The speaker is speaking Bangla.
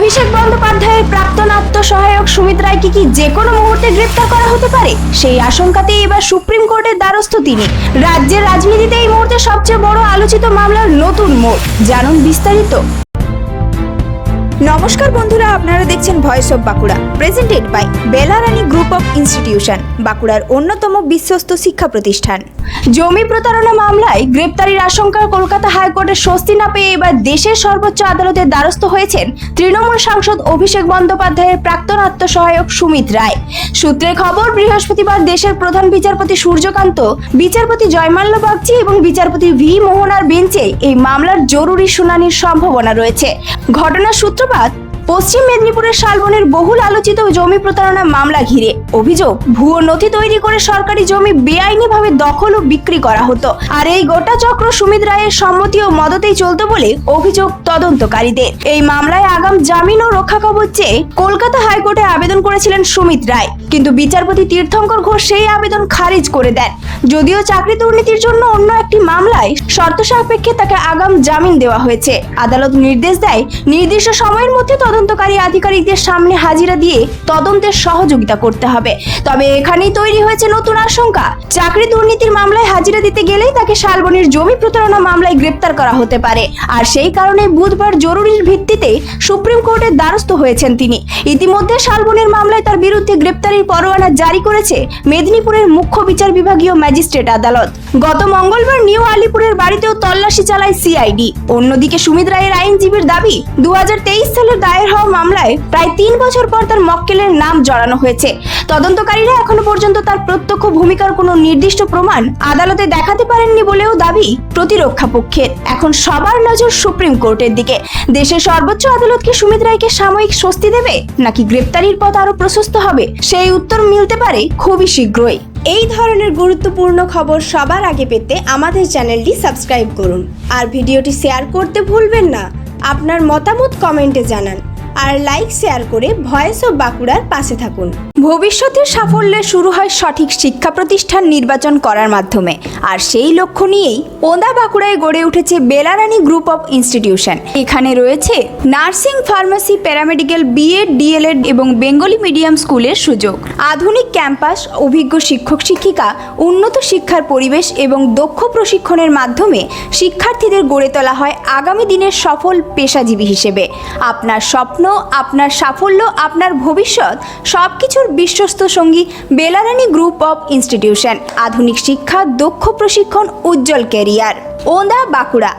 অভিষেক বন্দ্যোপাধ্যায়ের প্রাক্তন আত্মসহায়ক সুমিত রায়কে কি যে কোনো মুহূর্তে গ্রেপ্তার করা হতে পারে? সেই আশঙ্কাতেই এবার সুপ্রিম কোর্টের দ্বারস্থ তিনি। রাজ্যের রাজনীতিতে এই মুহূর্তে সবচেয়ে বড় আলোচিত মামলার নতুন মোড়, জানুন বিস্তারিত। নমস্কার বন্ধুরা, আপনারা দেখছেন voice of Bankura, presented by Belarani group of institution, বাঁকুড়ার অন্যতম বিশ্বস্ত শিক্ষা প্রতিষ্ঠান। জমি প্রতারণা মামলায় গ্রেপ্তারির আশঙ্কায় কলকাতা হাইকোর্টের স্বস্তি না পেয়ে এবার দেশের সর্বোচ্চ আদালতের দ্বারস্থ হয়েছেন তৃণমূল সাংসদ অভিষেক বন্দ্যোপাধ্যায়ের প্রাক্তন আত্মসহায়ক সুমিত রায়। সূত্রে খবর, বৃহস্পতিবার দেশের প্রধান বিচারপতি সূর্যকান্ত, বিচারপতি জয়মাল্য বাগচি এবং বিচারপতি ভি মোহনার বেঞ্চে এই মামলার জরুরি শুনানির সম্ভাবনা রয়েছে। ঘটনার সূত্রপাত পশ্চিম মেদিনীপুরের শালবনের বহুল আলোচিত জমি প্রতারণা মামলা ঘিরে। অভিযোগ, ভুয়ো নথি তৈরি করে সরকারি জমি বেআইনিভাবে দখল ও বিক্রি করা হতো। আর এই গোটা চক্র সুমিত রায়ের সম্মতি ও মদতেই চলত বলে অভিযোগ তদন্তকারীদের। এই মামলায় আগাম জামিন ও রক্ষা কবচ চেয়ে কলকাতা হাইকোর্টে আবেদন করেছিলেন সুমিত রায়, কিন্তু বিচারপতি তীর্থঙ্কর ঘোষ সেই আবেদন খারিজ করে দেন। যদিও চাকরি দুর্নীতির জন্য অন্য একটি মামলায় শর্ত সাপেক্ষে তাকে আগাম জামিন দেওয়া হয়েছে। আদালত নির্দেশ দেয়, নির্দিষ্ট সময়ের মধ্যে তদন্তকারী আধিকারিকদের সামনে হাজিরা দিয়ে তদন্তের সহযোগিতা করতে হবে। তবে এখানেই তৈরি হয়েছে নতুন আশঙ্কা। চাকরি দুর্নীতির মামলায় হাজিরা দিতে গেলেই তাকে শালবনের জমি প্রতারণা মামলায় গ্রেপ্তার করা হতে পারে। আর সেই কারণে বুধবার জরুরির ভিত্তিতে সুপ্রিম কোর্টের দ্বারস্থ হয়েছেন তিনি। ইতিমধ্যে শালবনের মামলায় তার বিরুদ্ধে গ্রেপ্তারির পরোয়ানা জারি করেছে মেদিনীপুরের মুখ্য বিচার বিভাগীয় ম্যাজিস্ট্রেট আদালত। গত মঙ্গলবার নিউ আলিপুরের বাড়িতেও তল্লাশি চালায় সিআইডি। অন্যদিকে সুমিত রায়ের আইনজীবীর দাবি, 2023 সালের দায়ের হওয়া মামলায় প্রায় 3 বছর পর তার মক্কেলের নাম জড়ানো হয়েছে। তদন্তকারীরা এখনো পর্যন্ত তার প্রত্যক্ষ ভূমিকার কোনো নির্দিষ্ট প্রমাণ আদালতে দেখাতে পারেননি বলেও দাবি প্রতিরক্ষা পক্ষের। এখন সবার নজর সুপ্রিম কোর্টের দিকে। দেশের সর্বোচ্চ আদালত কি সুমিত রায়কে সাময়িক স্বস্তি দেবে, নাকি গ্রেপ্তারির পথ আরো প্রশস্ত হবে? সেই উত্তর মিলতে পারে খুবই শীঘ্রই। এই ধরনের গুরুত্বপূর্ণ খবর সবার আগে পেতে আমাদের চ্যানেলটি সাবস্ক্রাইব করুন আর ভিডিওটি শেয়ার করতে ভুলবেন না। আপনার মতামত কমেন্টে জানান আর লাইক শেয়ার করে ভয়েস অফ বাঁকুড়ার পাশে থাকুন। ভবিষ্যতের সাফল্যে শুরু হয় সঠিক শিক্ষা প্রতিষ্ঠান নির্বাচন করার মাধ্যমে। আর সেই লক্ষ্য নিয়েই ওন্দা বাঁকুড়ায় গড়ে উঠেছে বেলারানী গ্রুপ অফ ইনস্টিটিউশন। এখানে রয়েছে nursing, pharmacy, paramedical, BEd, DElEd এবং বেঙ্গলি মিডিয়াম স্কুলের সুযোগ, আধুনিক ক্যাম্পাস, অভিজ্ঞ শিক্ষক শিক্ষিকা, উন্নত শিক্ষার পরিবেশ এবং দক্ষ প্রশিক্ষণের মাধ্যমে শিক্ষার্থীদের গড়ে তোলা হয় আগামী দিনের সফল পেশাজীবী হিসেবে। আপনার স্বপ্ন, আপনার সাফল্য, আপনার ভবিষ্যৎ সবকিছুর বিশ্বস্ত সঙ্গী বেলারানী গ্রুপ অফ ইনস্টিটিউশন। আধুনিক শিক্ষা, দক্ষ প্রশিক্ষণ, উজ্জ্বল ক্যারিয়ার। ওন্দা বাঁকুড়া।